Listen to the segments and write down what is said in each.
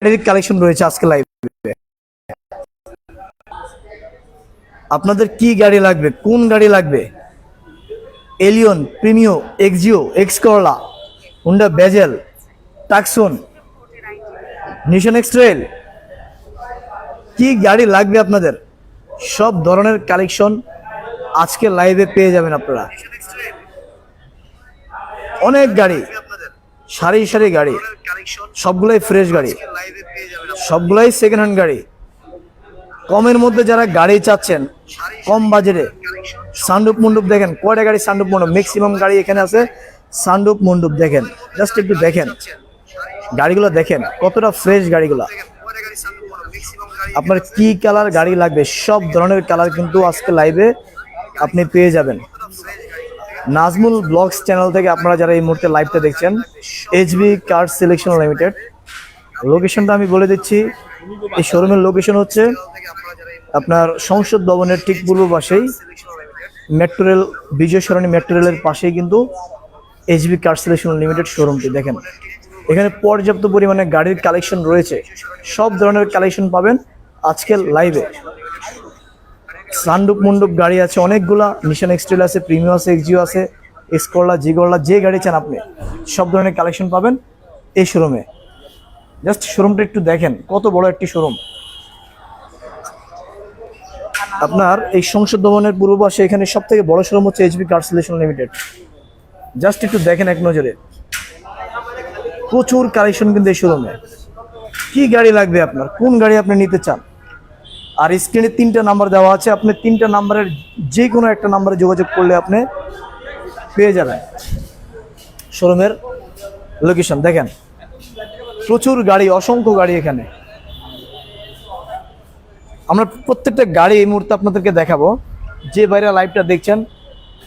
গাড়ির কালেকশন রয়েছে আজকে লাইভে। আপনাদের কি গাড়ি লাগবে, কোন গাড়ি লাগবে? Allion, Premio, Axio, X Corolla, Honda Vezel, Tucson, Nissan X Trail, কি গাড়ি লাগবে আপনাদের? সব ধরনের কালেকশন আজকে লাইভে পেয়ে যাবেন আপনারা। অনেক গাড়ি, সারি সারি গাড়ি, সবগুলাই ফ্রেশ গাড়ি, সবগুলাই সেকেন্ড হ্যান্ড গাড়ি। কমের মধ্যে যারা গাড়ি চাচ্ছেন, কম বাজেটে, সানরুফ মন্ডপ দেখেন কয়টা গাড়ি, সানরুফ মন্ডপ ম্যাক্সিমাম গাড়ি এখানে আছে। সানরুফ মন্ডপ দেখেন, জাস্ট একটু দেখেন গাড়িগুলো, দেখেন কতটা ফ্রেশ গাড়িগুলো। আপনার কি কালার গাড়ি লাগবে, সব ধরনের কালার কিন্তু আজকে লাইভে আপনি পেয়ে যাবেন। নাজমুল ব্লগস চ্যানেল থেকে আপনারা যারা এই মুহূর্তে লাইভটা দেখছেন, এইচবি কার সিলেকশন লিমিটেড। লোকেশনটা আমি বলে দিচ্ছি, এই শোরুমের লোকেশন হচ্ছে আপনার সংসদ ভবনের ঠিক পূর্ব পাশেই মেট্রো রেল, বিজয় সরণি মেট্রো রেলের পাশেই কিন্তু এইচবি কার সিলেকশন লিমিটেড শোরুমটি। দেখেন এখানে পর্যাপ্ত পরিমাণে গাড়ির কালেকশন রয়েছে, সব ধরনের কালেকশন পাবেন আজকের লাইভে। সানরুফ মন্ডপ গাড়ি আছে অনেকগুলা, নিশান এক্সট্রেল আছে, প্রিমিও আছে, এক্সজিও আছে, এক্স করলা, জি করলা, যে গাড়ি চান আপনি সব ধরনের কালেকশন পাবেন এই শোরুমে। জাস্ট শোরুমটা একটু দেখেন, কত বড় একটি শোরুম। আপনার এই সংসদ ভবনের পূর্ব পাশে এখানে সব থেকে বড় শোরুম হচ্ছে HB car selection limited. Just একটু দেখেন এক নজরে, প্রচুর কালেকশন কিন্তু এই শোরুমে। কি গাড়ি লাগবে আপনার, কোন গাড়ি আপনি নিতে চান? আর স্ক্রিনে 3টা নাম্বার দেওয়া আছে, আপনি 3টা নাম্বারের যে কোনো একটা নাম্বারে যোগাযোগ করলে আপনি পেয়ে যাবেন শোরুমের লোকেশন। দেখেন প্রচুর গাড়ি, অসংখ্য গাড়ি এখানে। আমরা প্রত্যেকটা গাড়ি এই মুহূর্তে আপনাদেরকে দেখাবো। যে বাইরে লাইভটা দেখছেন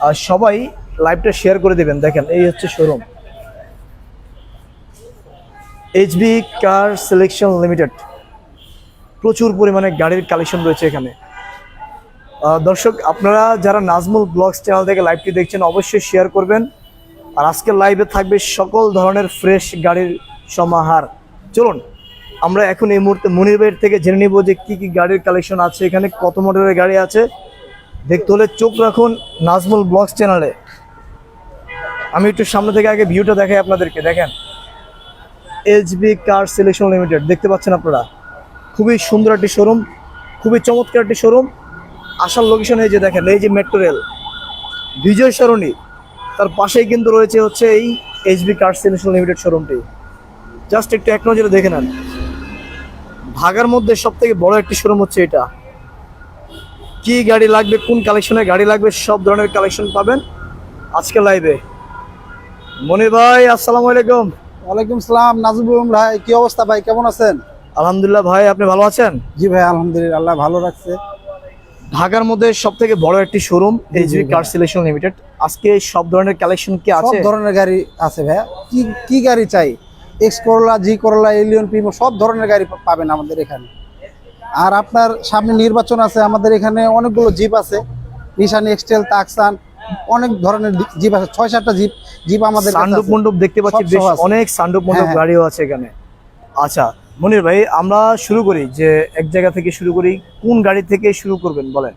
আর সবাই লাইভটা শেয়ার করে দেবেন। দেখেন এই হচ্ছে showroom, HB car selection limited. প্রচুর পরিমাণে গাড়ির কালেকশন রয়েছে এখানে। দর্শক আপনারা যারা নাজমুল ব্লগস চ্যানেল থেকে লাইভটি দেখছেন অবশ্যই শেয়ার করবেন। আর আজকের লাইভে থাকবে সকল ধরনের ফ্রেশ গাড়ির সমাহার। চলুন আমরা এখন এই মুহূর্তে মনির ভাইয়ের থেকে জেনে নিব যে কি কি গাড়ির কালেকশন আছে এখানে, কত মডেলের গাড়ি আছে। দেখতে হলে চোখ রাখুন নাজমুল ব্লগস চ্যানেলে। আমি একটু সামনে থেকে আগে ভিউটা দেখাই আপনাদেরকে। দেখেন এইচবি কার সিলেকশন লিমিটেড দেখতে পাচ্ছেন আপনারা, খুবই সুন্দর একটি শোরুম, খুবই চমৎকার একটি শোরুম। আসার লোকেশন এই যে দেখেন, এই যে মেট্রো রেল, বিজয় সরণি, তার পাশেই কিন্তু রয়েছে হচ্ছে এই এইচবি কার সিলেকশন লিমিটেড শোরুমটি। জাস্ট একটু এক নজরে দেখে নেন, ঢাকার মধ্যে সব থেকে বড় একটি শোরুম হচ্ছে এটা। কি গাড়ি লাগবে, কোন কালেকশনের গাড়ি লাগবে, সব ধরনের কালেকশন পাবেন আজকে লাইভে। মনির ভাই আসসালামু আলাইকুম। ওয়ালাইকুম সালাম। নাজমুল ভাই, কি অবস্থা ভাই, কেমন আছেন? আলহামদুলিল্লাহ ভাই, আপনি ভালো আছেন? জি ভাই আলহামদুলিল্লাহ, আল্লাহ ভালো রাখছে। ঢাকার মধ্যে সব থেকে বড় একটি showroom HB car selection limited. আজকে সব ধরনের কালেকশন কি আছে? সব ধরনের গাড়ি আছে ভাইয়া। কি কি গাড়ি চাই? এক্স করলা, জি করলা, এলিয়ন, প্রিমো, সব ধরনের গাড়ি পাবেন আমাদের এখানে। আর আপনার সামনে নির্বাচন আছে, আমাদের এখানে অনেকগুলো জিপ আছে, নিশান এক্সটেল, টাকসান, অনেক ধরনের জিপ আছে, 6-7টা জিপ আমাদের কাছে আছে। সানরুফ মন্ডপ দেখতে পাচ্ছি, বেশ অনেক সানরুফ মন্ডপ গাড়িও আছে এখানে। আচ্ছা মনির ভাই, আমরা শুরু করি যে এক জায়গা থেকে শুরু করি, কোন গাড়ি থেকে শুরু করবেন বলেন?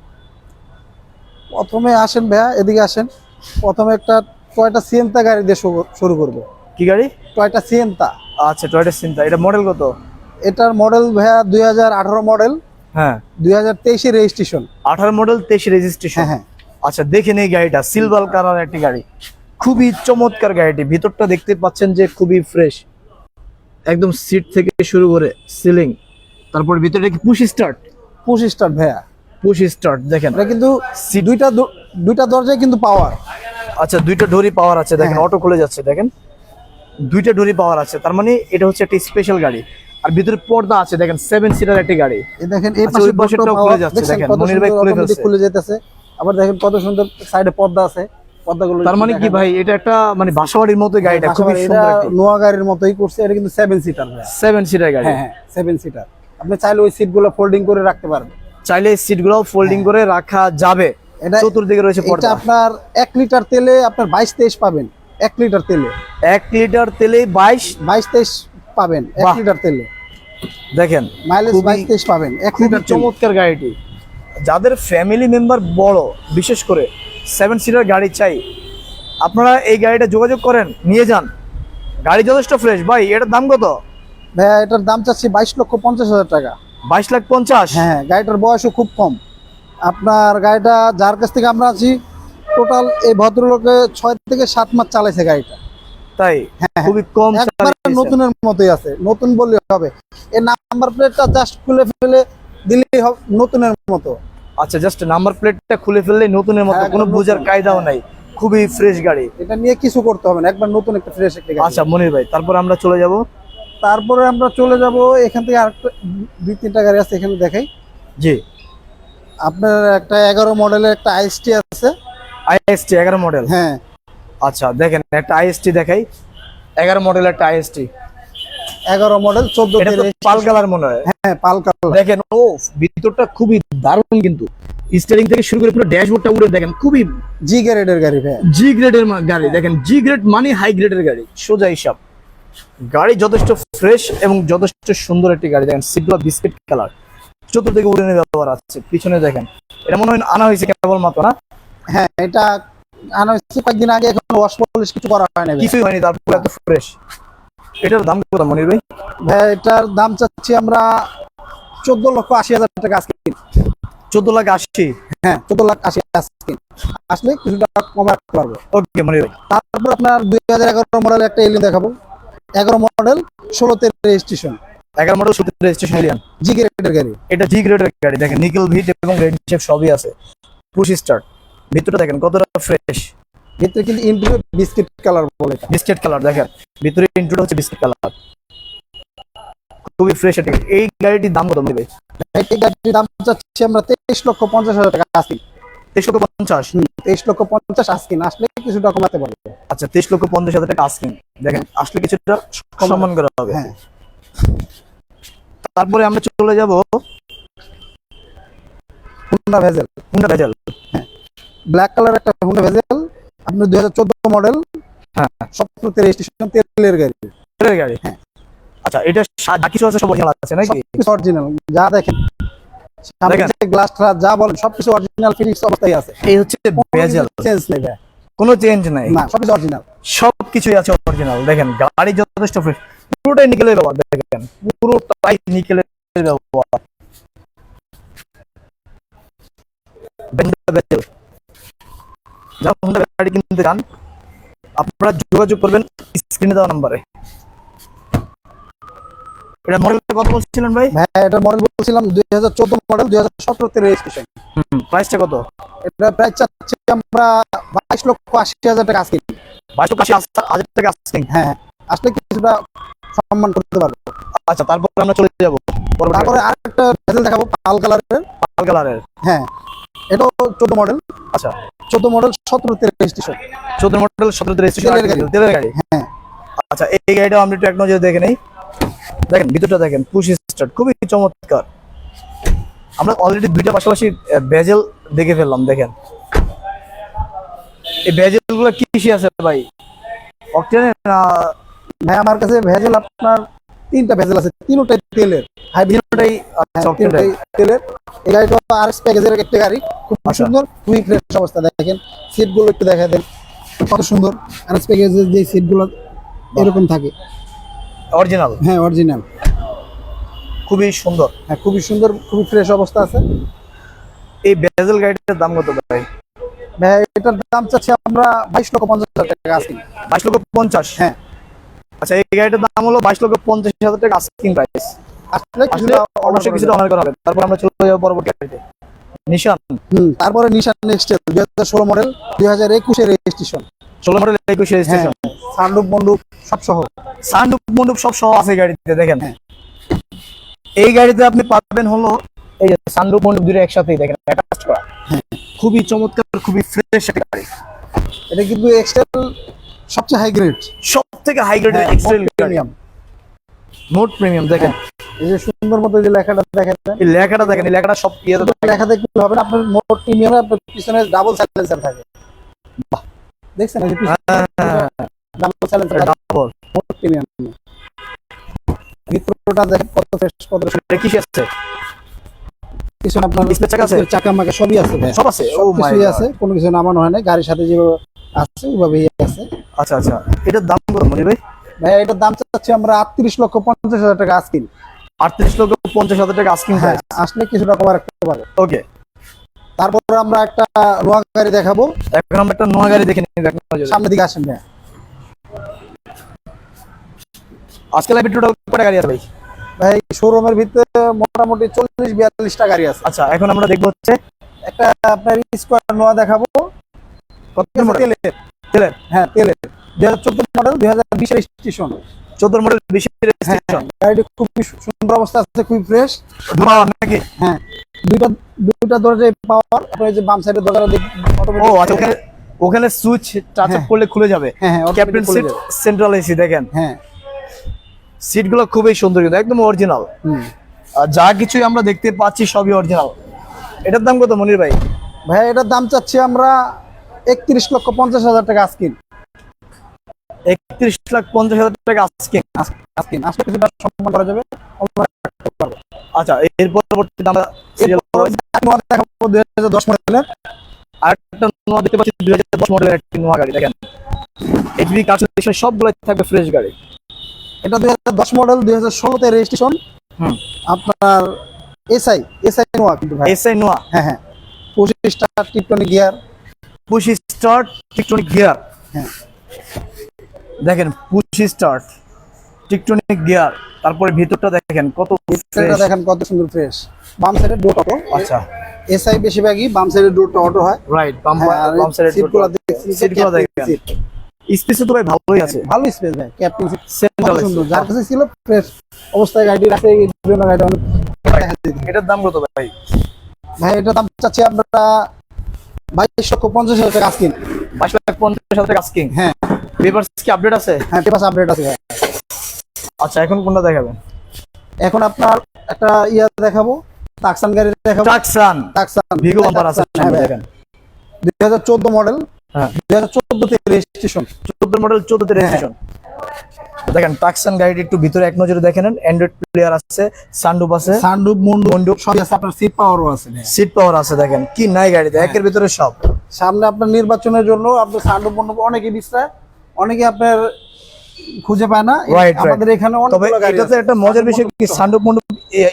প্রথমে আসেন ভাইয়া, এদিকে আসেন। প্রথমে একটা টয়োটা সিয়েন্তা গাড়ি দিয়ে শুরু করবো। কি গাড়ি? Toyota Sienta. আচ্ছা টয়োটা সিয়েন্তা, এটা মডেল কত? এটার মডেল ভাইয়া 2018 মডেল। হ্যাঁ 2023 রেজিস্ট্রেশন। 18 model 23 registration. হ্যাঁ। আচ্ছা দেখেন এই গাড়িটা, সিলভার কালার একটি গাড়ি, খুবই চমৎকার গাড়িটি। ভিতরটা দেখতে পাচ্ছেন যে খুবই ফ্রেশ, একদম সিট থেকে শুরু করে সিলিং, তারপর ভিতরে কি পুশ স্টার্ট? পুশ স্টার্ট ভাইয়া, পুশ স্টার্ট। দেখেন এটা কিন্তু দুইটা দরজায় কিন্তু পাওয়ার। আচ্ছা দুইটা ডোরি পাওয়ার আছে, দেখেন অটো খুলে যাচ্ছে, দেখেন দুইটা ডোরি পাওয়ার আছে, তার মানে এটা হচ্ছে একটা স্পেশাল গাড়ি। আর ভিতরে পর্দা আছে, দেখেন 7 সিটার একটি গাড়ি। এই দেখেন এই পাশেটাও খুলে যাচ্ছে, দেখেন মনির ভাই খুলে যেতেছে। আবার দেখেন কত সুন্দর সাইডে পর্দা আছে, পর্দাগুলো। তার মানে কি ভাই, এটা একটা মানে বাসাবাড়ির মতো গাড়িটা, খুবই সুন্দর। এটা নোয়া গাড়ির মতই করছে, এটা কিন্তু 7 সিটার ভাই। 7 সিটার গাড়ি। হ্যাঁ 7 সিটার। আপনি চাইলে ওই সিটগুলো ফোল্ডিং করে রাখতে পারবেন। চাইলে সিটগুলো ফোল্ডিং করে রাখা যাবে। এটা চতুর্দিকে রয়েছে পর্দা। এটা আপনার 1 লিটার তেলে আপনার 22-23 পাবেন। 1 লিটার তেলে 1 লিটার তেলে 22-23 পাবেন 1 লিটার তেলে। দেখেন মাইলেজ খুবই- 22-23 পাবেন 1 খুবই লিটার চমৎকার গাড়িটি। যাদের ফ্যামিলি মেম্বার বড়, বিশেষ করে 7 সিটার গাড়ি চাই, আপনারা এই গাড়িটা যোগাযোগ করেন, নিয়ে যান। গাড়ি যথেষ্ট ফ্রেশ ভাই। এটার দাম কত? ভাইয়া এটার দাম চাচ্ছি 22,50,000 টাকা। 22,50,000। হ্যাঁ, গাড়িটার বয়সও খুব কম। আপনার গাড়িটা যার কাছ থেকে আমরা আছি, টোটাল এই ভদ্রলোকে 6 থেকে 7 মাস চালাইছে গাড়িটা। তাই হ্যাঁ, খুবই কম একবার চালিয়েছেন। নতুনের মতোই আছে, নতুন বললে হবে। এই নাম্বার প্লেটটা জাস্ট খুলে ফেলে দিলেই হবে নতুনের মতো। আচ্ছা, জাস্ট নাম্বার প্লেটটা খুলে ফেললেই নতুনের মতো, হ্যাঁ, কোনো একদম বোঝার নতুন। কায়দাও নাই। খুবই ফ্রেশ গাড়ি। এটা নিয়ে কিছু করতে হবে না, একবার নতুন একটা ফ্রেশ একটা গাড়ি। আচ্ছা মনির ভাই, তারপর আমরা চলে যাব। তারপরে আমরা চলে যাব এখান থেকে আরেকটা 2-3টা গাড়ি আছে, এখানে দেখাই। জি, আপনার একটা 11 মডেলের একটা আইএসটি আছে। IST 11 model. হ্যাঁ, আচ্ছা দেখেন, একটা আইএসটি দেখাই। 11 মডেল একটা আইএসটি। 11 মডেল 14 এটা তো পাল কালার মনে হয়। হ্যাঁ, পাল কালার। দেখেন, ও ভিতরটা খুবই দারুণ, কিন্তু স্টিয়ারিং থেকে শুরু করে পুরো ড্যাশবোর্ডটা উড়ে দেখেন, খুবই জি গ্রেডের গাড়ি ভাই। জি গ্রেডের গাড়ি। দেখেন, জি গ্রেড মানে হাই গ্রেডের গাড়ি, সোজা হিসাব। গাড়ি যথেষ্ট ফ্রেশ এবং যথেষ্ট সুন্দর একটি গাড়ি। দেখেন সিটগুলো বিস্কিট কালার, চতুর্দিকে উড়ানের ব্যবহার আছে। পিছনে দেখেন, এটা মনে হয় আনা হয়েছে কেবলমাত্র, না? হ্যাঁ, এটা আনা হচ্ছে কয়েকদিন আগে, এখন ওয়াশ পলিশ কিছু করা হয় না ভাই। কিছুই হয়নি, তারপর এত ফ্রেশ। এটার দাম কত মনির ভাই? ভাই এটার দাম চাচ্ছি আমরা 14,80,000 টাকা আজকে। 14,80,000। হ্যাঁ, 14,80,000 আজকে। আসলে কিছুটা কম রাখতে পারবো। ওকে মনির ভাই। তারপর আপনার 2011 মডেল একটা এলিয়ন দেখাবো। 11 মডেল 16তে registration, 11 model 17 registration Allion. G গ্রেডের গাড়ি। এটা জি গ্রেডের গাড়ি। দেখেন নিকেল ভিট এবং রেড শেপ সবই আছে। Push start. ভিতরটা দেখেন কতটা ফ্রেশ। ভিতরে কিন্তু ইন্টেরিয়র বিস্কিট কালার বলে এটা। Biscuit colour. দেখেন ভিতরে ইন্ট্রোটা হচ্ছে বিস্কিট কালার, খুবই ফ্রেশ। এই গাড়িটির দাম কত মনির ভাই? এই গাড়িটির দাম চাচ্ছি আমরা 23,50,000 টাকা আজকে। 23,50,000। 23,50,000 আজকে, আসলে কিছুটা কমাতে পারবো। আচ্ছা, 23,50,000 টাকা আস্কিং। দেখেন আসলে কিছুটা সম্মান করা হবে। হ্যাঁ, তারপরে আমরা চলে যাব হুন্ডা ভেজেল। হুন্ডা ভেজাল। ব্ল্যাক কালার একটা হুন্ডা ভেজেল, আপনার 2014 মডেল, হ্যাঁ, 17তে রেজিস্ট্রেশন, তেলের গাড়ি। তেলের গাড়ি। আচ্ছা, এটা যা কিছু আছে সব অরিজিনাল আছে নাকি? সবকিছু অরিজিনাল, যা দেখেন দেখেন। গ্লাসটা যা বলেন সবকিছু অরিজিনাল ফিনিশ অবস্থায় আছে। এই হচ্ছে ভেজাল, চেঞ্জ নেই ভাই। কোনো চেঞ্জ নাই। না, সবকিছু অরিজিনাল। সবকিছুই আছে অরিজিনাল। দেখেন গাড়ি যথেষ্ট ফ্রেশ, পুরোটাই নিকেলের ব্যবহার। দেখেন পুরোটাই নিকেলের ব্যবহার। হুন্ডা ভেজাল। যারা হুন্ডা গাড়ি কিনতে চান, আপনারা যোগাযোগ করবেন স্ক্রিনে দেওয়া নাম্বারে। এটা মডেলটা কত বলছিলেন ভাই? ভাই এটার মডেল বলছিলাম 2014 মডেল, 2017তে রেজিস্ট্রেশন। প্রাইসটা কত? এটা প্রাইস চাচ্ছি আমরা 22,80,000 টাকা আজকে। 22,80,000 টাকা আস্কিং। হ্যাঁ, আসলে কিছুটা সম্মান করতে পারবো। আচ্ছা, তারপর আমরা চলে যাব তারপরে আরেকটা ভেজেল দেখাবো পাল কালারের। পাল কালারের। হ্যাঁ, এটাও 14 মডেল। আচ্ছা, 14 মডেল 17তে রেজিস্ট্রেশন, 14 মডেল 17 রেজিস্ট্রেশন, তেলের গাড়ি। তেলের গাড়ি। হ্যাঁ, আচ্ছা, এই গাড়িটাও আমরা একটু এক নজরে দেখে নেই। দেখেন ভিতরটা দেখেন, পুশ স্টার্ট, খুবই চমৎকার। আমরা অলরেডি দুইটা পাশাপাশি বেজেল দেখে ফেললাম। দেখেন এই বেজেল গুলো কিসে আছে ভাই? অকটেনে না? ভাই আমার কাছে ভেজেল আপনার 3টা ভেজেল আছে, তিনটাই তেলের। তিনটাই আচ্ছা, তিনটাই তেলের। এই গাড়িটা আরএস প্যাকেজের একটা গাড়ি, খুব আচ্ছা। সুন্দর, খুবই ফ্রেশ অবস্থা। দেখেন সিটগুলো একটু দেখা দেন, কত সুন্দর। আরএস প্যাকেজের যে সিটগুলো এরকম থাকে। অরিজিনাল, হ্যাঁ, অরিজিনাল। খুবই সুন্দর। হ্যাঁ, খুবই সুন্দর, খুবই ফ্রেশ অবস্থা আছে। এই বেজেল গাড়িটার দাম কত ভাই? ভাই এটার দাম চাচ্ছি আমরা 22,50,000 টাকা আজকে। 22,50,000। হ্যাঁ, আচ্ছা, এই গাড়িটার দাম হলো 22,50,000 টাকা আস্কিং প্রাইস। আসলে আসলে অবশ্যই কিছুটা অনার করা হবে। তারপর আমরা চলে যাবো পরবর্তী গাড়িতে, নিশান। তারপরে নিশান নেক্সটেল 2016 মডেল, 2021 এর রেজিস্ট্রেশন। 16 মডেল 21 হ্যাঁ, রেজিস্ট্রেশন। সানরুফ মন্ডুপ সব সহ। সানরুফ মন্ডপ সব সহ আছে গাড়িতে। দেখেন হ্যাঁ। এই গাড়িতে আপনি পাবেন হলো এই যে সানরুফ মন্ডপ দুটো একসাথেই, দেখেন অ্যাটাচ করা। খুবই চমৎকার, খুবই ফ্রেশ একটা গাড়ি। এটা কিন্তু এক্সটেল সবচেয়ে হাই গ্রেড, সব থেকে হাই গ্রেডের এক্সেল প্রিমিয়াম। মোট প্রিমিয়াম। দেখেন এই যে সুন্দর মতো যে লেখাটা দেখেন, এই লেখাটা দেখেন, এই লেখাটা সব ইয়েতে লেখা দেখতে হবে না, আপনার মোট প্রিমিয়ামে আপনার পিছনে ডাবল সাইলেন্সার থাকে। বাহ, দেখছেন এই যে পিছনে ডাবল সাইলেন্সার, ডাবল। মোট প্রিমিয়াম। ভিতরে পুরোটা দেখেন কত ফ্রেশ, কত এটা কি আছে? কিছু আপনার ডিসপ্লে চাকা আছে? চাকা মাকা সবই আছে ভাই, সব আছে? ও মাই কিছুই গড। আছে, কোনো কিছু নামানো হয় না, গাড়ির সাথে যেভাবে আছে ওইভাবেই আছে। আচ্ছা আচ্ছা, এটার দাম কত মনির ভাই? ভাই এটার দাম চাচ্ছি আমরা 38,50,000 টাকা আস্কিন। 38,50,000 টাকা আস্কিং হ্যাঁ, প্রাইস। আসলে কিছুটা কম রাখতে পারবো। ওকে, তারপর আমরা একটা নোয়া গাড়ি দেখাবো, এখন আমরা একটা নোয়া গাড়ি দেখে নিই। দেখুন সামনের দিকে আসেন ভাই। আজকে লাইভে টোটাল কয়টা গাড়ি আছে ভাই? ভাই শোরুমের ভিতরে মোটামুটি 40-42টা গাড়ি আছে। আচ্ছা, এখন আমরা দেখবো হচ্ছে একটা আপনার স্কোয়ার নোয়া দেখাবো, কত ঠিক আছে, মডেল? তেলের। তেলের? হ্যাঁ তেলের, 2014 মডেল, 2020 রেজিস্ট্রেশন। 14 মডেল, 20 হ্যাঁ, রেজিস্ট্রেশন। গাড়িটি খুব সুন্দর অবস্থা আছে, খুবই ফ্রেশ। ধোয়া নাকি? হ্যাঁ, দুইটা দুইটা দরজায় পাওয়ার, আপনার এই যে বাম সাইডের দরজাটা ও আচ্ছা, ওখানে ওখানে সুইচ টাচ আপ হ্যাঁ। করলে খুলে যাবে। হ্যাঁ হ্যাঁ, ক্যাপ্টেন automatic খুলে সিট, যাবে। সেন্ট্রাল এসি দেখেন, হ্যাঁ। সিটগুলো খুবই সুন্দর কিন্তু একদম অরিজিনাল। হুম। আর যা কিছুই আমরা দেখতে পাচ্ছি সবই অরিজিনাল। এটার দাম কত মনির ভাই? ভাই এটার দাম চাচ্ছি আমরা 31,50,000 টাকা আস্কিন। 31,50,000 টাকা আস্কিং। আস্কিন আসলে কিছুটা সম্মান করা যাবে। আচ্ছা, এর পরবর্তীতে আমরা সিরিয়াল নোয়া দেখাবো 2010 মডেলের। আরেকটা নোয়া দেখতে পাচ্ছি, 2010 মডেলের একটি নোয়া গাড়ি দেখেন। এইচবি কার সিলেকশন সবগুলো থাকবে ফ্রেশ গাড়ি। এটা 2010 মডেল, 2016 তে রেজিস্ট্রেশন। হুম, আপনার এসআই নোয়া কিন্তু ভাই। এসআই নোয়া, হ্যাঁ হ্যাঁ, 25টা tiptronic gear. Push start tiptronic gear. হ্যাঁ, দেখেন পুশ স্টার্ট টিকটনিক গিয়ার। তারপরে ভিতরটা দেখেন কত এটা fresh। দেখেন কত সুন্দর ফ্রেশ। বাম সাইডে ডোর অটো। আচ্ছা, এসআই বেশিরভাগই বাম সাইডে ডোরটা অটো হয়। রাইট, বাম হ্যাঁ, আর বাম সাইডের সিটগুলো দেখছি, সিটগুলো দেখেন, সিট। স্পেস তো ভাই ভালোই আছে। ভালো স্পেস ভাই, ক্যাপ্টেন সিট সেন্ট্রাল সুন্দর। যার কাছে ছিল ফ্রেশ অবস্থায় গাড়ি রাখে, এই জন্য গাড়িটা অনেক দেখা যায়। এটার দাম কত ভাই? ভাই এটা দাম চাচ্ছি আমরা 22,50,000 টাকা আস্কিন। 22,50,000 টাকা আস্কিং। হ্যাঁ পেপারস কি আপডেট আছে? হ্যাঁ, পেপারস আপডেট আছে ভাই। আচ্ছা, এখন কোনটা দেখাবেন? এখন আপনার একটা ইয়া দেখাবো, টাকসান গাড়ি দেখাবো। টাকসান টাকসান ভিগো বাম্পার আছে হ্যাঁ সামনে ভাই, দেখেন। 2014 মডেল, হ্যাঁ, 2014 তে রেজিস্ট্রেশন। 14 মডেল, 14 তে রেজিস্ট্রেশন। দেখেন টাকসান গাড়িটি একটু ভিতরে এক নজরে দেখে নেন। অ্যান্ড্রয়েড প্লেয়ার আছে, সানরুফ আছে, সানরুফ মুন্ডুপ সবই আছে, আপনার সিট পাওয়ারও আছে ভাই। সিট পাওয়ার আছে। দেখেন কি নাই গাড়িতে, একের ভিতরে সব। সামনে আপনার নির্বাচনের জন্য আপনার সানরুফ মুন্ডুপ অনেকে বিশ্রায়, অনেকে আপনার খুঁজে পায় না। রাইট, আমাদের এখানে তবে অনেকগুলো গাড়ি এটাতে আছে। একটা মজার বিষয় কি, সানরুফ মন্ডপ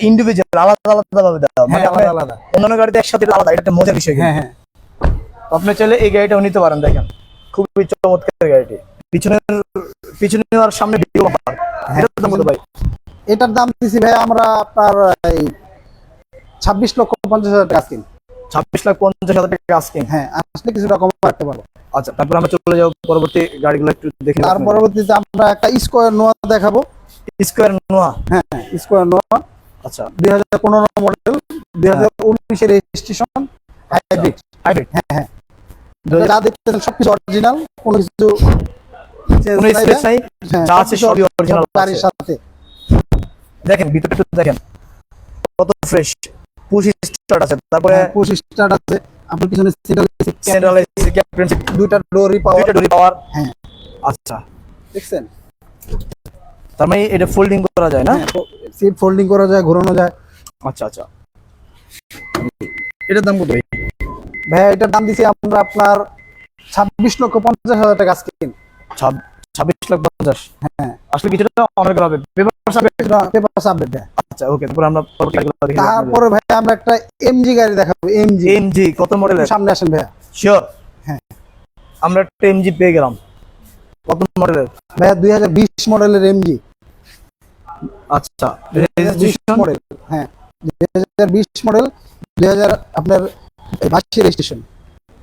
ইন্ডিভিজুয়াল আলাদা আলাদা ভাবে দেওয়া, মানে হ্যাঁ, আপনি আলাদা আলাদা। অন্যান্য গাড়িতে একসাথে আলাদা, এটা একটা মজার বিষয়। হ্যাঁ হ্যাঁ, আপনি চাইলে এই গাড়িটাও নিতে পারেন। দেখেন খুবই চমৎকার গাড়িটি, পিছনে আর সামনে ভিডিও বাম্পার। এটার দাম কত ভাই? এটার দাম দিছি ভাই আমরা আপনার এই 26,50,000 টাকা আস্কিন। 26,50,000 টাকা আস্কিং। হ্যাঁ, আসলে কিছুটা কম রাখতে পারবো। আচ্ছা, তারপর আমরা চলে যাবো পরবর্তী গাড়িগুলো একটু দেখে। তার পরবর্তীতে আমরা একটা স্কোয়ার নোয়া দেখাবো। স্কোয়ার নোয়া। হ্যাঁ, স্কোয়ার নোয়া আচ্ছা, 2015 মডেল, 2019 রেজিস্ট্রেশন, হাইব্রিড। হাইব্রিড। হ্যাঁ হ্যাঁ, যা দেখতেছেন সবকিছু অরিজিনাল, কোনো কিছু change কোনো নাই স্পেস ভাই। নাই, হ্যাঁ, যা আছে সবই অরিজিনাল গাড়ির সাথে। দেখেন ভিতরটা একটু দেখেন কত ফ্রেশ। পুশ স্টার্ট আছে, তারপরে 25 স্টার্ট আছে, আপনার পিছনে সেন্ট্রাল এসি, ক্যাপ্টেন সিট, দুইটা ডোরই পাওয়ার। দুইটা ডোরি পাওয়ার। হ্যাঁ, আচ্ছা, দেখছেন? তার মানে এটা ফোল্ডিং করা যায় না? সিট ফোল্ডিং করা যায়, ঘোরানো যায়। আচ্ছা আচ্ছা, এটার দাম কত ভাই? ভাই এটার দাম দিছি আমরা আপনার 26,50,000 টাকা আস্কিন। 26,50,000। হ্যাঁ, আসলে কিছুটা অনেক হবে। Papers update. আচ্ছা, ওকে, তারপর আমরা পরবর্তী গাড়িগুলো দেখি। তারপরে ভাই আমরা একটা এমজি গাড়ি দেখাবো। এমজি এমজি কত মডেলের? সামনে আসেন ভাইয়া। শিওর। হ্যাঁ, আমরা একটা এমজি পেয়ে গেলাম। কত মডেলের? ভাইয়া 2020 মডেলের এমজি। আচ্ছা, রেজিস্ট্রেশন মডেল। হ্যাঁ, 2020 মডেল, 2000 আপনার 22 রেজিস্ট্রেশন।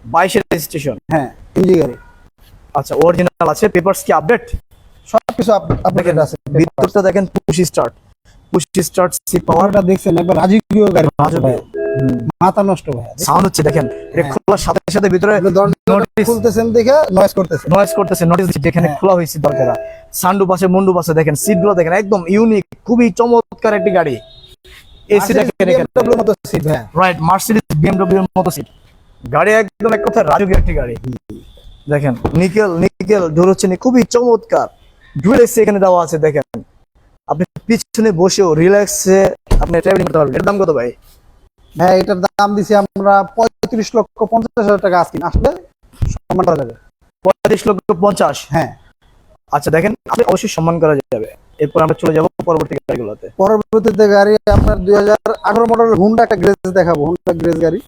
22 রেজিস্ট্রেশন। হ্যাঁ, এমজি গাড়ি আচ্ছা, অরিজিনাল আছে, পেপারস কি আপডেট? সবকিছু আপডেট আছে। ভিতরটা দেখেন, পুশ স্টার্ট, সিট পাওয়ার। পাওয়ারটা দেখছেন একবার রাজকীয় গাড়ি। রাজকীয়। মাথা নষ্ট ভাই। সাউন্ড হচ্ছে দেখেন, এটা খোলার সাথে সাথে ভিতরে নোটিস খুলতেছেন দেখে নয়েজ করতেছে। নয়েজ করতেছে, নোটিস যেখানে হ্যাঁ। খোলা হয়েছে দরকার। সানরুফ আছে, মুন্ডুপ আছে, দেখেন সিটগুলো দেখেন একদম ইউনিক, খুবই চমৎকার একটি গাড়ি। এসি দেখেন এখানে, BMW মতো সিট ভাই। রাইট, মার্সিডিজ বিএমডব্লিউ এর মতো সিট। গাড়ি একদম এক কথায় রাজকীয় একটি গাড়ি। দেখেন নিকেল ডোর হচ্ছে খুবই চমৎকার। ডুয়েল এসি এখানে দেওয়া আছে দেখেন। আপনি পিছনে বসেও রিল্যাক্সে আপনি ট্রাভেলিং করতে পারবেন। এর দাম কত ভাই? ভাই এটার দাম দিছি আমরা 35,50,000 টাকা আজকে, আসলে সম্মান করা যাবে। 35,50,000। হ্যাঁ, আচ্ছা দেখেন, আপনি অবশ্যই সম্মান করা যাবে। এরপর আমরা চলে যাব পরবর্তী গাড়িগুলোতে। পরবর্তীতে গাড়ি আপনার 2018 মডেলের হুন্ডা একটা গ্রেস দেখাবো। হুন্ডা গ্রেস গাড়ি।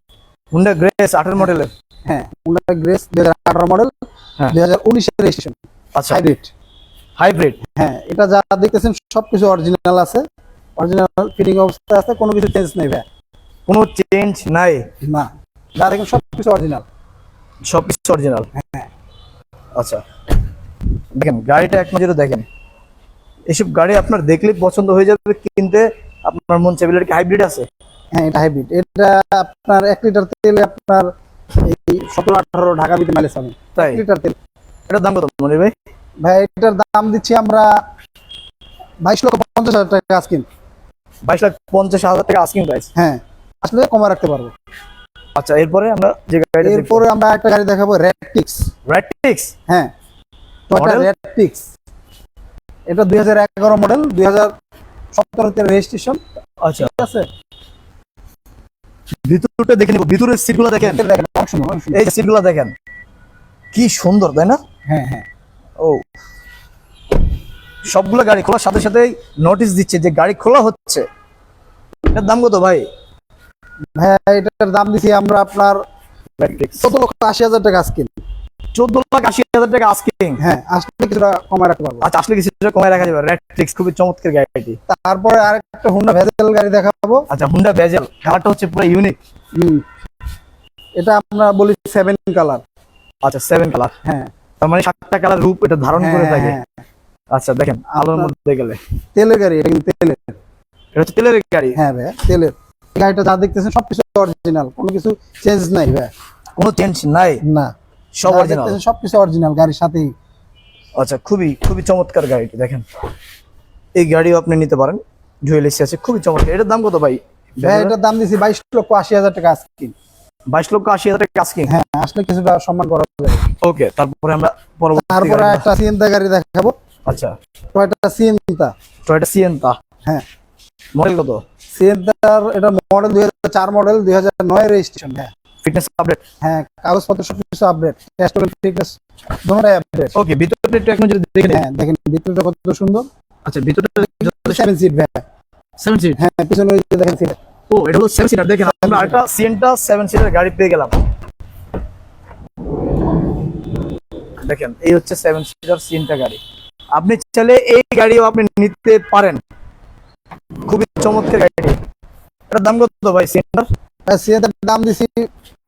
হুন্ডা গ্রেস 18 মডেলের। হ্যাঁ, হুন্ডা গ্রেস 2018 মডেল, হ্যাঁ। 2019 এর রেজিস্ট্রেশন, আচ্ছা, হাইব্রিড। হাইব্রিড। হ্যাঁ, এটা যা দেখতেছেন সবকিছু অরিজিনাল আছে, অরিজিনাল ফিটিং অবস্থায় আছে, কোনো কিছু চেঞ্জ নেই ভাই। কোনো চেঞ্জ নাই? না, যা দেখেন সবকিছু অরিজিনাল। সবকিছু অরিজিনাল। হ্যাঁ। আচ্ছা দেখেন, গাড়িটা এক নজরে দেখেন। এসব গাড়ি আপনার দেখলেই পছন্দ হয়ে যাবে, কিনতে আপনার মন চাইবে। এটা কি হাইব্রিড আছে? হ্যাঁ, এটা হাইব্রিড। এটা আপনার 1 লিটার তেলে আপনার এই 17-18 ঢাকা ভিতরে মাইলেজ পাবেন। তাই? 1 লিটার তেল। এটার দাম কত মনির ভাই? ভাই এটার দাম দিচ্ছি আমরা 22,50,000 টাকা আজকে। 22,50,000 টাকা আস্কিং প্রাইস। হ্যাঁ, আসলে কমা রাখতে পারবো। আচ্ছা, এরপরে আমরা যে গাড়িটা দেখব, এরপরে আমরা একটা গাড়ি দেখাবো, রেডটিক্স। র্যাটিক্স। হ্যাঁ, টয়োটা Model? রেডটিক্স। এটা 2011 মডেল, 2017 তে রেজিস্ট্রেশন। আচ্ছা, ঠিক আছে, ভিতরটা দেখে নিব। ভিতরের সিটগুলো দেখেন, দেখেন অংশ নয়, অংশ নয়। এই সিটগুলো দেখেন, কি সুন্দর তাই না? হ্যাঁ হ্যাঁ, ও, সবগুলো গাড়ি খোলার সাথে সাথেই নোটিশ দিচ্ছে যে গাড়ি খোলা হচ্ছে। এটার দাম কত ভাই? ভাই এটার দাম দিছি আমরা আপনার র্যাটিক্স 14,80,000 টাকা আজকে। 14,80,000 টাকা আস্কিং। হ্যাঁ, আসলে কিছুটা কমা রাখতে পারবো। আচ্ছা, আসলে কিছুটা কমায় রাখা যাবে। র্যাটিক্স খুবই চমৎকার গাড়িটি। তারপরে আরেকটা হুন্ডা ভেজেল গাড়ি দেখাবো। আচ্ছা, হুন্ডা ভেজেল। কালারটা হচ্ছে পুরো ইউনিক। হুম, এটা আমরা বলি 7 কালার। আচ্ছা, 7 কালার। হ্যাঁ, তার মানে 7টা কালার রূপ এটা ধারণ করে থাকে। হ্যাঁ, আচ্ছা দেখেন, আলোর আপনার- মধ্যে গেলে তেলের গাড়ি, এটা কিন্তু তেলের। এটা হচ্ছে তেলের গাড়ি। হ্যাঁ ভাই, তেলের। এই গাড়িটা যা দেখতেছেন সবকিছু অরিজিনাল, কোনো কিছু চেঞ্জ নাই ভাই। কোনো চেঞ্জ নাই, না, সব যা অরিজিনাল। দেখতেছেন সবকিছু অরিজিনাল গাড়ির সাথেই। আচ্ছা, খুবই খুবই চমৎকার গাড়িটি দেখেন। এই গাড়িও আপনি নিতে পারেন, ডুয়েল এসি আছে, খুবই চমৎকার। এটার দাম কত ভাই? ভাই এটার দাম দিছি 22,80,000 টাকা আজকে। 22,80,000 টাকা আস্কিং। হ্যাঁ, আসলে কিছুটা সম্মান করা যাবে। ওকে, তারপরে আমরা পরবর্তী তারপরে গাড়ি- একটা সিয়েন্তা গাড়ি দেখাবো, আচ্ছা, টয়োটা সিয়েন্তা। Toyota Sienta. হ্যাঁ, মডেল কত? সিয়েন্তার এটা মডেল 2004 মডেল, 2009 রেজিস্ট্রেশন। হ্যাঁ ফিটনেস আপডেট। হ্যাঁ, কাগজপত্র সবকিছু আপডেট, টেস্ট ফিটনেস দুটোটাই আপডেট। ওকে, ভিতরটা একটু এখন যদি দেখে নিই। হ্যাঁ, দেখেন ভিতরটা কত সুন্দর। আচ্ছা, ভিতরটা 7 সিট ভাই। 7 সিট। হ্যাঁ, পিছনে ওই যে দেখেন সিট। ও, এটা হলো 7 সিটার। দেখেন, আমরা একটা সিয়েন্টা 7 সিটার গাড়ি পেয়ে গেলাম। দেখেন, এই হচ্ছে 7 সিটার সিয়েন্টা গাড়ি। আপনি চাইলে এই গাড়িও আপনি নিতে পারেন। খুবই চমৎকার গাড়ি। এটার দাম কত ভাই সিয়েন্টার? সিয়েন্তার দাম দিছি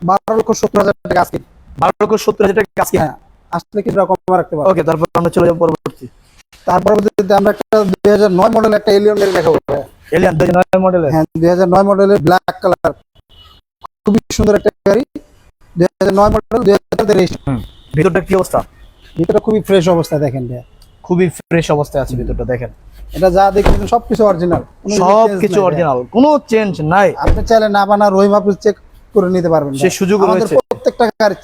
12,70,000 টাকা আজকে। 12,70,000 টাকা আজকে। হ্যাঁ, আসলে কিছুটা কম রাখতে পারবো। ওকে, তারপর আমরা চলে যাবো পরবর্তী। তার পরবর্তীতে আমরা একটা 2009 মডেল একটা এলিয়ন গাড়ি দেখাবো। এলিয়ান 2009 মডেলের। হ্যাঁ, 2009 মডেলের ব্ল্যাক কালার, খুবই সুন্দর একটা গাড়ি। 2009 মডেল, 2000 রেজিস্ট্রেশন। ভিতরটা কি অবস্থা? ভিতরে খুবই ফ্রেশ অবস্থা দেখেন ভাই। খুবই ফ্রেশ অবস্থায় আছে ভিতরটা দেখেন। এটা যা দেখতেছেন সবকিছু অরিজিনাল, সব কিছু অরিজিনাল, কোনো চেঞ্জ নাই। আপনি চাইলে না বানা রহিম হাফিজ চেক করে নিতে পারবেন সে ভাই। সুযোগ আমাদের রয়েছে। প্রত্যেকটা গাড়ি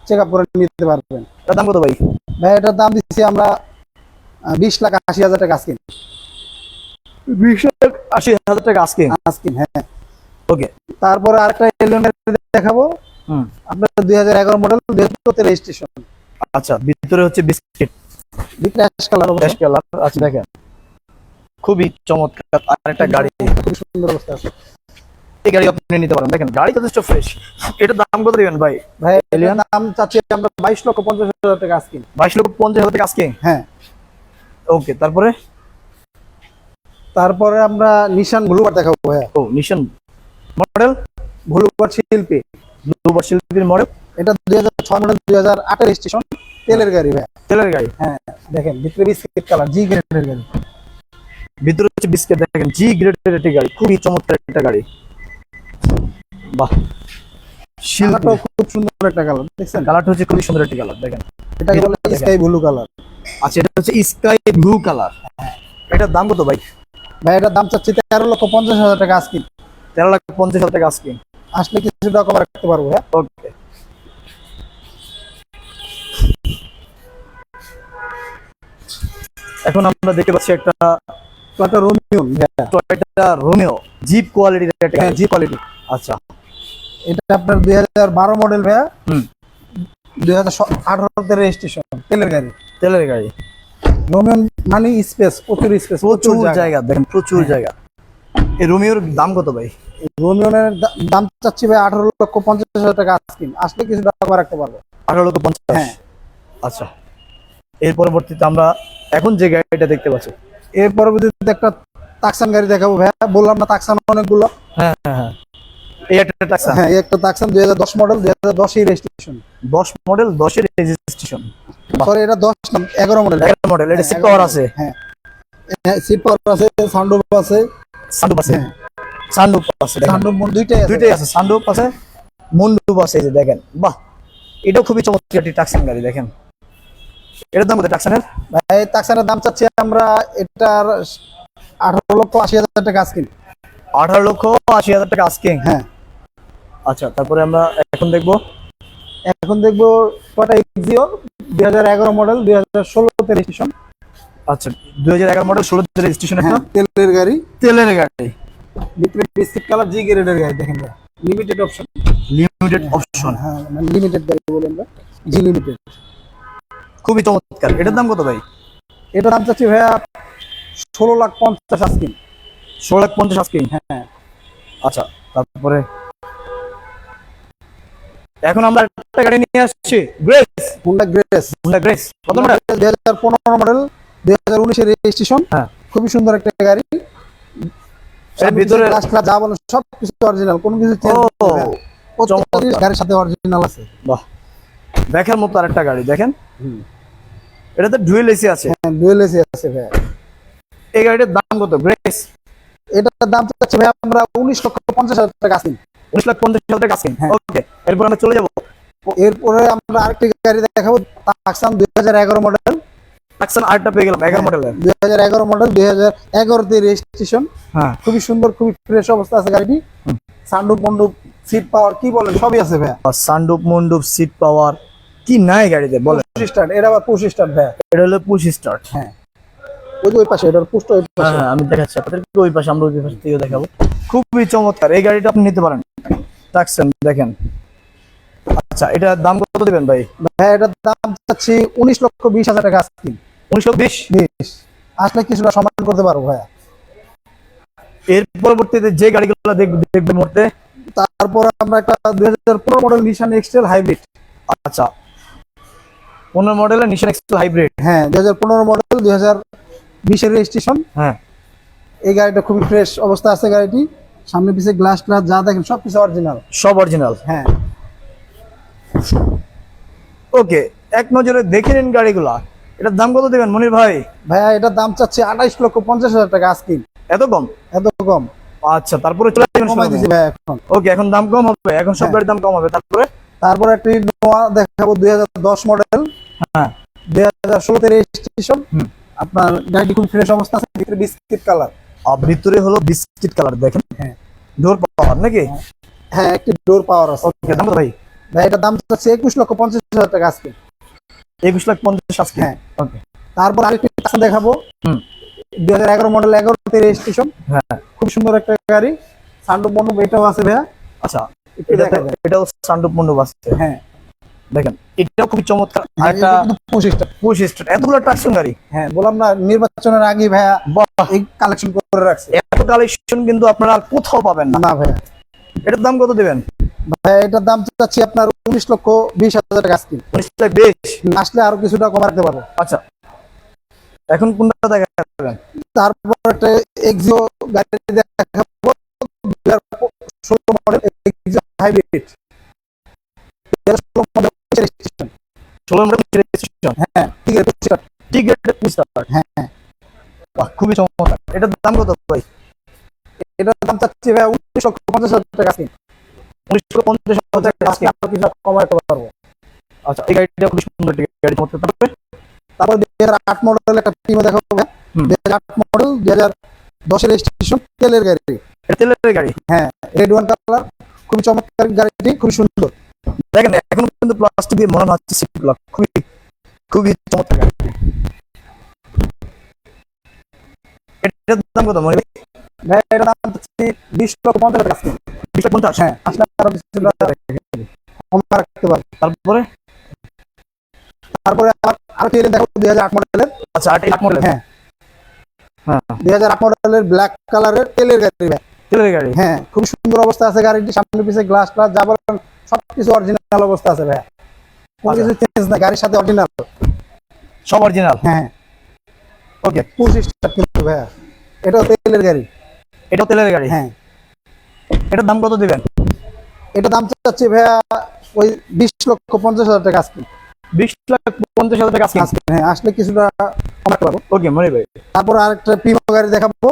চেক আপ করে নিতে পারবেন। এটার দাম কত ভাই? ভাই এটার দাম দিচ্ছি আমরা 20,80,000 টাকা আজকে। 20,80,000 টাকা আজকে। আজকে হ্যাঁ। ওকে। তারপরে আরেকটা এলিয়ন গাড়ি দেখাবো, হুম। আপনার 2011 মডেল, 2014 তে রেজিস্ট্রেশন। আচ্ছা, ভিতরে হচ্ছে বিস্কিট ভিতরে অ্যাশ কালার অবস্থা, ড্যাশ কালার আছে দেখেন, খুবই চমৎকার। আরেকটা গাড়ি, খুবই সুন্দর অবস্থা আছে। এই গাড়ি আপনি নিতে পারেন। দেখেন, গাড়ি যথেষ্ট ফ্রেশ। এটার দাম কত দিবেন ভাই? ভাই এলিয়ন দাম চাচ্ছি আমরা 22,50,000 টাকা আজকে। 22,50,000 টাকা আজকে। হ্যাঁ, ওকে, তারপরে তারপরে আমরা নিশান ব্লুবার দেখাবো ভাই। ও, নিশান মডেল ব্লুবার শিল্পী, ব্লুবার শিল্পীর মডেল। এটা 2006 মডেল, 2008 রেজিস্ট্রেশন, তেলের গাড়ি ভাই। তেলের গাড়ি। হ্যাঁ, দেখেন ভিতরে বিস্কিট কালার, জি গ্রেডের গাড়ি। ভিতরে হচ্ছে বিস্কিট দেখেন, জি গ্রেডের একটি গাড়ি, খুবই চমৎকার একটা গাড়ি। বাহ, শিল্পী। কালারটাও খুব সুন্দর একটা কালার, দেখছেন? কালারটা হচ্ছে খুবই সুন্দর একটি কালার দেখেন। এটাকে বলে দেখেন। Sky blue colour. আচ্ছা, এটা হচ্ছে স্কাই ব্লু কালার। এটার দাম কত ভাই? ভাই এটার দাম চাচ্ছি 13,50,000 টাকা আজকে। 13,50,000 টাকা আজকে। আসলে কিছুটা কম রাখতে পারবো। হ্যাঁ, ওকে। এখন আমরা দেখতে পাচ্ছি একটা টয়োটা রোমিও ভাইয়া। টয়োটা রোমিও জিপ কোয়ালিটির একটা হ্যাঁ গাড়ি। জি কোয়ালিটি। আচ্ছা। এটা আপনার 2012 মডেল ভাইয়া, হুম। 2018 তে রেজিস্ট্রেশন, তেলের গাড়ি। তেলের গাড়ি। রোমিও মানে স্পেস, প্রচুর স্পেস, প্রচুর জায়গা দেখেন, প্রচুর জায়গা। এই রোমিওর দাম কত ভাই? রোমিওনের দাম চাচ্ছি ভাই 18,50,000 টাকা আস্কিং, আসলে কিছু দাম রাখতে পারবো। 18,50,000। হ্যাঁ। আচ্ছা, এর পরবর্তীতে আমরা এখন যে গাড়িটা দেখতে পাচ্ছি। এর পরবর্তীতে একটা তাকসান গাড়ি দেখাবো ভাইয়া, বললাম না তাকসান অনেকগুলো। হ্যাঁ হ্যাঁ হ্যাঁ, এই একটা টাকসান। হ্যাঁ এই একটা তাকসান 2010 মডেল, 2010 এর রেজিস্ট্রেশন। 10 মডেল, 10 এর রেজিস্ট্রেশন। সরি এটা 10 না 11 মডেল। 11 মডেল। এটা সিট পাওয়ার আছে। হ্যাঁ সিট পাওয়ার আছে, সানরুফ আছে। সানরুফ আছে। সানরুফ আছে, সানরুফ দুইটাই আছে। দুইটাই আছে, সানরুফ আছে, মুন্ডুপ আছে। এই যে দেখেন, বাহ, এটাও খুবই চমৎকার একটি টাকসান গাড়ি। দেখেন এটার দাম কত টাকসানের? ভাই তাকসানের দাম চাচ্ছি আমরা এটার 18,80,000 টাকা আস্কিং। 18,80,000 টাকা আস্কিং। হ্যাঁ। আচ্ছা, তারপরে আমরা এখন দেখবো টয়োটা এক্সিও 2011 মডেল, 2016 তে রেজিস্ট্রেশন। আচ্ছা, 2011 মডেল, 16 তে রেজিস্ট্রেশন। একটা তেলের গাড়ি। তেলের গাড়ি, ভিতরে বিস্কিট কালার জি গ্রেডের গাড়ি দেখেন ভাই, লিমিটেড অপশন। Limited option. হ্যাঁ মানে লিমিটেড গাড়ি বলি আমরা, জি লিমিটেড। খুবই চমৎকার। এটার দাম কত ভাই? এটার দাম চাচ্ছি ভাইয়া 16,50,000 আস্কিং। 16,50,000 আস্কিং। হ্যাঁ। আচ্ছা, তারপরে এখন আমরা একটা গাড়ি নিয়ে আসছি, grace. Honda grace. Honda grace কত মডেল? 2015 মডেল, 2019 এর রেজিস্ট্রেশন। হ্যাঁ। খুবই সুন্দর একটা গাড়ি। এর ভিতরে রাস্তা যা বলেন সব কিছু অরিজিনাল, কোনো কিছু চেঞ্জ ও, না। প্রত্যেকটা গাড়ির সাথে অরিজিনাল আছে। বাহ, দেখার মতো আরেকটা গাড়ি। দেখেন এটাতে ডুয়েল এসি আছে। হ্যাঁ ডুয়েল এসি আছে ভাই। এই গাড়িটার দাম কত গ্রেস? এটার দাম চাচ্ছি ভাই আমরা 19,50,000 টাকা আস্কিং। 19,50,000 টাকা আস্কিং। হ্যাঁ। ওকে, এরপর আমরা চলে যাবো। এরপরে আমরা আরেকটি গাড়ি দেখাবো, তাকসান 2011 মডেল। টাকসান আরেকটা পেয়ে গেলাম 11 মডেলের। 2011 মডেল, 2011 তে রেজিস্ট্রেশন। হ্যাঁ। খুবই সুন্দর, খুবই ফ্রেশ অবস্থা আছে গাড়িটি। সানরুফ মন্ডুপ, সিট পাওয়ার কি বলেন সবই আছে ভাই। সানরুফ, মুন্ডুপ, সিট পাওয়ার, কি নাই গাড়িতে বলেন? পুশ স্টার্ট, এটা আবার পুশ স্টার্ট ভাই। এটা হলো পুশ স্টার্ট। হ্যাঁ ওই যে ওই পাশে, এটার পুশটা ওই পাশে। হ্যাঁ, আমি দেখাচ্ছি আপনাদেরকে ওই পাশে, আমরা ওই পাশে থেকে দেখাবো। খুবই চমৎকার এই গাড়িটা, আপনি নিতে পারেন। টাকসান দেখেন। আচ্ছা, এটার দাম কত দিবেন ভাই? ভাই এটার দাম চাচ্ছি 19,20,000 টাকা আস্কিং। 19,20,000। আসলে কিছুটা সমান করতে পারবো ভাইয়া। এর পরবর্তীতে যে গাড়িগুলো দেখবে মুহূর্তে, তারপর আমরা একটা 2015 মডেল নিশান এক্সটেল হাইব্রিড। আচ্ছা, 15 মডেলের নিশান এক্সেল হাইব্রিড। হ্যাঁ 2015 মডেল, 2020 এর রেজিস্ট্রেশন। হ্যাঁ। এই গাড়িটা খুবই ফ্রেশ অবস্থা আছে গাড়িটি। সামনে পিছে গ্লাস গ্লাস যা দেখেন সব কিছু অরিজিনাল। সব অরিজিনাল। হ্যাঁ। ওকে, এক নজরে দেখে নিন গাড়িগুলা। এটার দাম কত দিবেন মনির ভাই? ভাইয়া এটার দাম চাচ্ছি 28,50,000 টাকা আস্কিং। এত কম? এত কম? আচ্ছা, তারপরে চলে যাবেন। কমাই দিছি ভাই এখন। ওকে, এখন দাম কম হবে, এখন সব গাড়ির দাম কম হবে। তারপর একটি নোয়া দেখাবো 2010 মডেল। হ্যাঁ। 2016 তে রেজিস্ট্রেশন। আপনার গাড়িটি খুব ফ্রেশ অবস্থা আছে, ভিতরে বিস্কিট কালার। ভিতরে হলো বিস্কিট কালার দেখেন। হ্যাঁ। ডোর পাওয়ার নাকি? হ্যাঁ একটি ডোর পাওয়ার আছে। ওকে, দাম কত ভাই? ভাই এটার দাম চাচ্ছি 21,50,000 টাকা আজকে। 21,50,000 আজকে। হ্যাঁ। ওকে। তারপর আরেকটি টাকসান দেখাবো। 2011 মডেল, 11 তে রেজিস্ট্রেশন। হ্যাঁ। খুব সুন্দর একটা গাড়ি। সানরুফ মন্ডপ এটাও আছে ভাইয়া। আচ্ছা, এটাও সানরুফ মন্ডপ আছে। হ্যাঁ দেখেন, এটাও খুব চমৎকার। আরেকটা 25টা। পুশ স্টার্ট, এতগুলো টাকসান গাড়ি। হ্যাঁ বললাম না নির্বাচনের আগে ভাইয়া এই কালেকশন করে রাখছে। এত কালেকশন কিন্তু আপনারা আর কোথাও পাবেন না। না ভাইয়া। এটার দাম কত দিবেন? ভাইয়া এটার দাম চাচ্ছি আপনার 19,20,000 টাকা আজকে। 19,20,000। আসলে আরো কিছুটা কমাতে রাখতে পারবো। আচ্ছা, এখন কোনটা দেখাবেন? তারপর একটা এক্সিও গাড়ি দেখাবো 2016 model Axio hybrid. 2016 model registration. 16 model registration. হ্যাঁ ঠিক আছে। টিকেটের পুস্টার। হ্যাঁ। বাহ, খুবই চমৎকার। এটার দাম কত ভাই? এটার দাম চাচ্ছি ভাই 19,50,000 টাকা আজকে। 19,50,000 টাকা আজকে। আরো কিছু কমাতে পারবো। আচ্ছা, এই গাড়িটা খুব সুন্দর একটি গাড়ি করতে পারবে। তারপর 2008 মডেল একটা টিমে দেখাবো ভাই। 2008 মডেল, 2010 এর রেজিস্ট্রেশন, তেলের গাড়ি। এটা তেলের গাড়ি। হ্যাঁ রেড ওয়ান কালার, খুবই চমৎকার গাড়িটি, খুব সুন্দর। দেখেন, এখন কিন্তু প্লাস্টিক দিয়ে মনে হচ্ছে সিটগুলো খুবই খুবই চমৎকার গাড়ি। এটার দাম কত মনির ভাই? ভাই এটার দাম হচ্ছে 20,50,000 টাকা আজকে। 20,50,000? হ্যাঁ, আসলে আরো কিছুটা কম রাখতে পারি। তারপরে তারপরে আরো টেল দেখো 2008 মডেলের। আচ্ছা 8 মডেল। হ্যাঁ, হ্যাঁ 2008 মডেলের ব্ল্যাক কালারের তেলের গাড়ি ভাই। তেলের গাড়ি। হ্যাঁ, খুব সুন্দর অবস্থা আছে গাড়িটি, সামনে পিছে গ্লাস ক্লাস যা বলেন সবকিছু অরিজিনাল অবস্থা আছে ভাই, কোনো কিছু চেঞ্জ না, গাড়ির সাথে অরিজিনাল। সব অরিজিনাল। হ্যাঁ, ওকে। পুশ স্টার্ট কিন্তু ভাই, এটাও তেলের গাড়ি। এটাও তেলের গাড়ি। হ্যাঁ, এটার দাম কত দিবেন? এটা দাম চাচ্ছি ভাইয়া ওই 20,50,000 টাকা আজকে। 20,50,000 টাকা আজকে। আজকে হ্যাঁ, আসলে কিছুটা কমাতে পারবো। ওকে মনির ভাই। তারপর আরেকটা প্রিমো গাড়ি দেখাবো।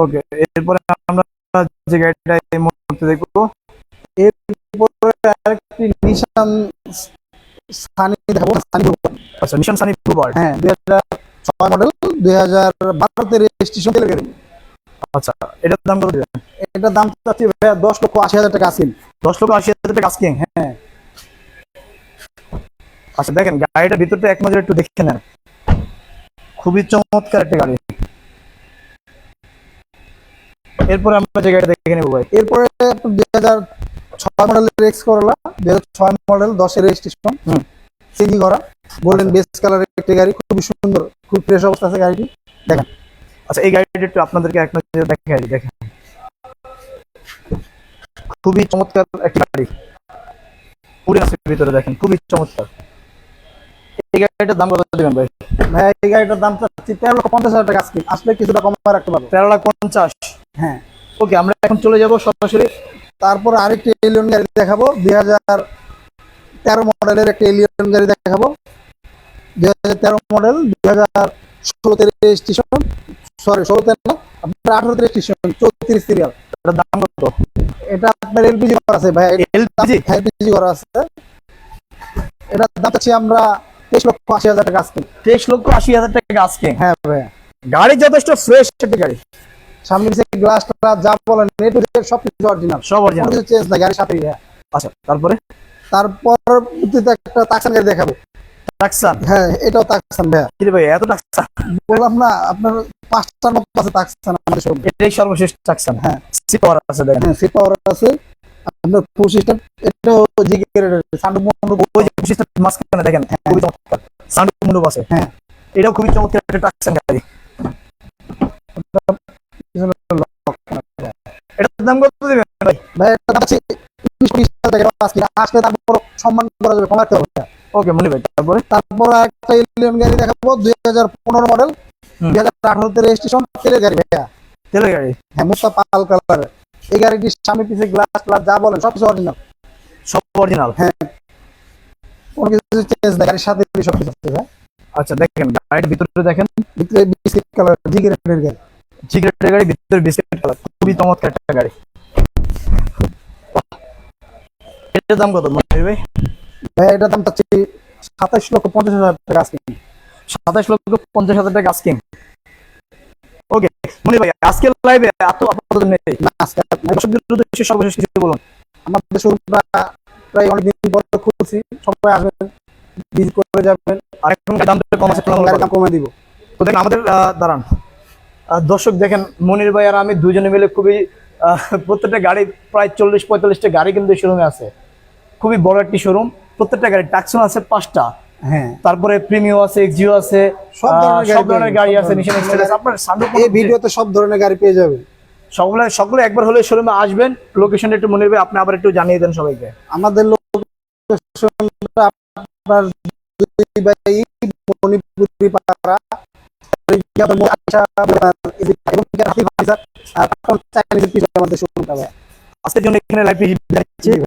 ওকে, এরপরে আমরা যে গাড়িটা এই মুহূর্তে দেখবো, এরপরে আরেকটি নিশান সানি দেখাবো, সানি ব্লু। আচ্ছা নিশান সানি ব্লুবার্ড। হ্যাঁ, 2006 মডেল, 2012 তে রেজিস্ট্রেশন তেলের গাড়ি। আচ্ছা এটার দাম কত দিবেন? এটার দাম চাচ্ছি ভাইয়া 10,80,000 টাকা আজকে। 10,80,000 টাকা আজকে। হ্যাঁ, আচ্ছা দেখেন গাড়িটার ভিতরটা এক নজরে একটু দেখে নেন, খুবই চমৎকার একটা গাড়ি। এরপরে আমরা যে গাড়িটা দেখে নেবো ভাই, এরপরে 2006 মডেলের X Corolla, 2006 model 10 registration, CNG করা, গোল্ডেন বেস কালারের একটি গাড়ি, খুবই সুন্দর, খুব ফ্রেশ অবস্থা আছে গাড়িটি। দেখেন, আচ্ছা এই গাড়িটা একটু আপনাদেরকে এক নজরে দেখাই দিই, দেখেন খুবই চমৎকার একটা গাড়ি, পুরো আছে ভিতরে দেখেন, খুবই চমৎকার। এই গাড়িটার দাম কত দিবেন ভাই? ভাই এই গাড়িটার দাম চাচ্ছি 13,50,000 টাকা আজকে, আসলে কিছুটা কম রাখতে পারবো। 13,50,000। হ্যাঁ, ওকে, আমরা এখন চলে যাব সরাসরি। তারপর আরেকটি এলিয়ন গাড়ি দেখাবো, 2013 মডেলের একটা এলিয়ন গাড়ি দেখাবো। 2013 মডেল, 2016 রেজিস্ট্রেশন, সরি 16 না, আপনার 18 রেজিস্ট্রেশন, 34 সিরিয়াল। এটার দাম কত? এটা আপনার এলপিজি করা আছে ভাই, এলপিজি? এলপিজি করা আছে। এটার দাম চাচ্ছি আমরা 23,80,000 টাকা আজকে। 23,80,000 টাকা আজকে। হ্যাঁ ভাই, গাড়ি যথেষ্ট ফ্রেশ একটা গাড়ি, সামনে পিছে গ্লাস যা বলেন এ টু জেড সবকিছু অরিজিনাল, সব অরিজিনাল, কিছু চেঞ্জ নাই গাড়ির সাথেই। হ্যাঁ, আচ্ছা তারপরে তারপর একটা তাকসান গাড়ি দেখাবো। টাকসান? হ্যাঁ, এটাও তাকসান ভাইয়া। কি রে ভাই এত টাকসান? বললাম না আপনার 5টার মতো আছে তাকসান আমাদের শোরুমে। এটাই সর্বশেষ টাকসান। হ্যাঁ, সিট পাওয়ার আছে দেখেন। হ্যাঁ, সিট পাওয়ার আছে আপনার ফুল সিস্টেম। এটাও জিগের সানরুফ মন্ডপ, ওই যে বিশিষ্ট মাঝখানে দেখেন খুবই চমৎকার সানরুফ মন্ডপ আছে। হ্যাঁ, এটাও খুবই চমৎকার একটা টাকসান গাড়ি। এটার দাম কত দিবেন ভাই? ভাই এটা দাম আছে 20,000 টাকা আজকে, আসলে তারপর সম্মান করা যাবে, কমাতে হবে। ওকে মনি ভাই, তারপরে তারপর একটা এলিয়ন গাড়ি দেখাবো, 2015 মডেল, 2018 তে রেজিস্ট্রেশন, তেলের গাড়ি ভাইয়া। তেলের গাড়ি। হ্যাঁ, মুস্তা পাল কালার। এই গাড়িটির সামনে পিছে গ্লাস ক্লাস যা বলেন সবকিছু অরিজিনাল। সব অরিজিনাল। হ্যাঁ, কোনো কিছু চেঞ্জ নাই, গাড়ির সাথে সবকিছু আছে ভাই। আচ্ছা দেখেন গাড়ির ভিতরে দেখেন, ভিতরে বিস্কিট কালার জিগের গাড়ি। সিগারেটের গাড়ি, ভিতরে বিস্কিট কালার, খুবই চমৎকার একটা গাড়ি। এটার দাম কত মনির ভাই? ভাই এটার দাম চাচ্ছি 27,50,000 টাকা আজকে। 27,50,000 টাকা আজকে। ওকে মনির ভাই, আজকের লাইভে আপাতত নেই, না, আজকে দর্শকদের উদ্দেশ্যে সর্বশেষ কিছু বলুন। আমাদের শোরুমটা প্রায় অনেকদিন পর খুলছি, সবাই আসবেন, ভিজিট করে যাবেন, আর এখন দাম কম আছে, গাড়ির দাম কমে দিব। তো দেখেন আমাদের দাঁড়ান দর্শক দেখেন, মনির ভাই আর আমি দুজনে মিলে খুবই প্রত্যেকটা গাড়ি প্রায় 40-45টা গাড়ি কিন্তু শোরুমে আছে, খুবই বড় একটি শোরুম। প্রত্যেকটা গাড়ি টাকসন আছে 5টা, হ্যাঁ, তারপরে প্রিমিও আছে, এক্সিও আছে, সব ধরনের গাড়ি আছে, নিশান এক্সপ্রেস। আপনার সানরুফ এই ভিডিওতে সব ধরনের গাড়ি পেয়ে যাবেন। সকলে একবার হলে শোরুমে আসবেন। লোকেশনটা একটু মনির ভাই আপনি আবার একটু জানিয়ে দেন সবাইকে। আমাদের লোকেশনটা আপনার 2 বাই মণিপুরি পাড়া, আমাদের শোরুমটা। আজকের জন্য এখানে লাইভ